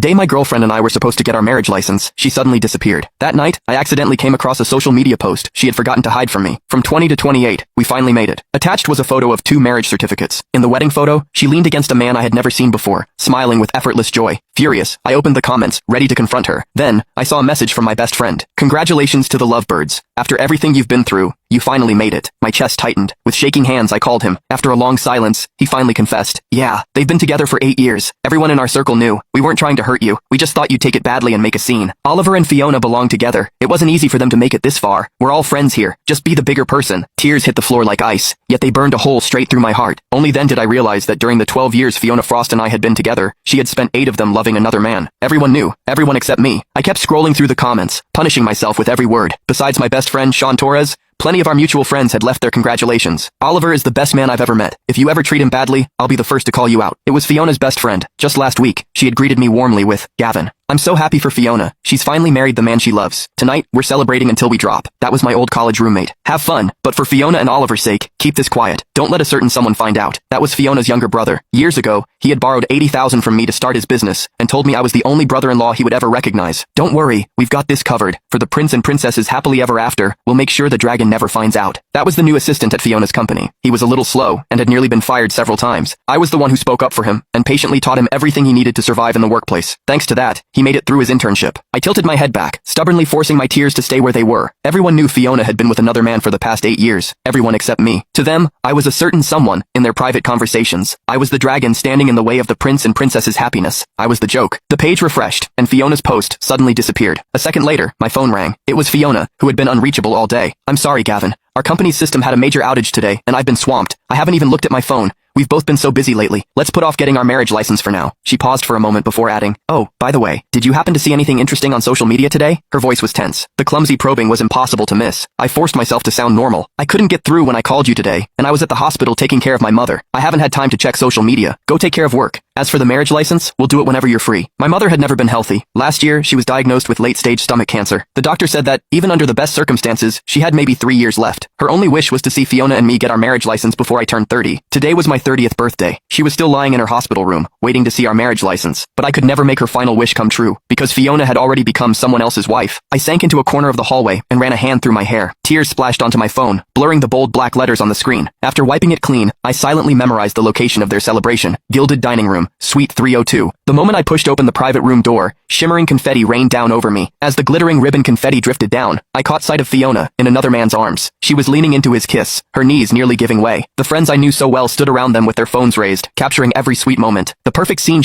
Day my girlfriend and I were supposed to get our marriage license, she suddenly disappeared. That night, I accidentally came across a social media post she had forgotten to hide from me. From 20 to 28, we finally made it. Attached was a photo of 2 marriage certificates. In the wedding photo, she leaned against a man I had never seen before, smiling with effortless joy. Furious, I opened the comments, ready to confront her. Then, I saw a message from my best friend. Congratulations to the lovebirds. After everything you've been through, you finally made it. My chest tightened. With shaking hands, I called him. After a long silence, he finally confessed. Yeah, they've been together for 8 years. Everyone in our circle knew. We weren't trying to hurt you. We just thought you'd take it badly and make a scene. Oliver and Fiona belong together. It wasn't easy for them to make it this far. We're all friends here. Just be the bigger person. Tears hit the floor like ice, yet they burned a hole straight through my heart. Only then did I realize that during the 12 years Fiona Frost and I had been together, she had spent 8 of them loving another man. Everyone knew. Everyone except me. I kept scrolling through the comments, punishing myself with every word. Besides my best friend, Sean Torres, plenty of our mutual friends had left their congratulations. Oliver is the best man I've ever met. If you ever treat him badly, I'll be the first to call you out. It was Fiona's best friend. Just last week, she had greeted me warmly with, Gavin. I'm so happy for Fiona. She's finally married the man she loves. Tonight, we're celebrating until we drop. That was my old college roommate. Have fun, but for Fiona and Oliver's sake, keep this quiet. Don't let a certain someone find out. That was Fiona's younger brother. Years ago, he had borrowed $80,000 from me to start his business, and told me I was the only brother-in-law he would ever recognize. Don't worry, we've got this covered. For the prince and princess's happily ever after, we'll make sure the dragon never finds out. That was the new assistant at Fiona's company. He was a little slow, and had nearly been fired several times. I was the one who spoke up for him, and patiently taught him everything he needed to survive in the workplace. Thanks to that, he made it through his internship. I tilted my head back, stubbornly forcing my tears to stay where they were. Everyone knew Fiona had been with another man for the past 8 years. Everyone except me. To them, I was a certain someone, in their private conversations. I was the dragon standing in the way of the prince and princess's happiness. I was the joke. The page refreshed, and Fiona's post suddenly disappeared. A second later, my phone rang. It was Fiona, who had been unreachable all day. I'm sorry, Gavin. Our company's system had a major outage today, and I've been swamped. I haven't even looked at my phone. We've both been so busy lately. Let's put off getting our marriage license for now. She paused for a moment before adding, oh, by the way, did you happen to see anything interesting on social media today? Her voice was tense. The clumsy probing was impossible to miss. I forced myself to sound normal. I couldn't get through when I called you today, and I was at the hospital taking care of my mother. I haven't had time to check social media. Go take care of work. As for the marriage license, we'll do it whenever you're free. My mother had never been healthy. Last year, she was diagnosed with late-stage stomach cancer. The doctor said that, even under the best circumstances, she had maybe 3 years left. Her only wish was to see Fiona and me get our marriage license before I turned 30. Today was my 30th birthday. She was still lying in her hospital room, waiting to see our marriage license. But I could never make her final wish come true, because Fiona had already become someone else's wife. I sank into a corner of the hallway and ran a hand through my hair. Tears splashed onto my phone, blurring the bold black letters on the screen. After wiping it clean, I silently memorized the location of their celebration. Gilded dining room, suite 302. The moment I pushed open the private room door, shimmering confetti rained down over me. As the glittering ribbon confetti drifted down, I caught sight of Fiona, in another man's arms. She was leaning into his kiss, her knees nearly giving way. The friends I knew so well stood around them with their phones raised, capturing every sweet moment. The perfect scene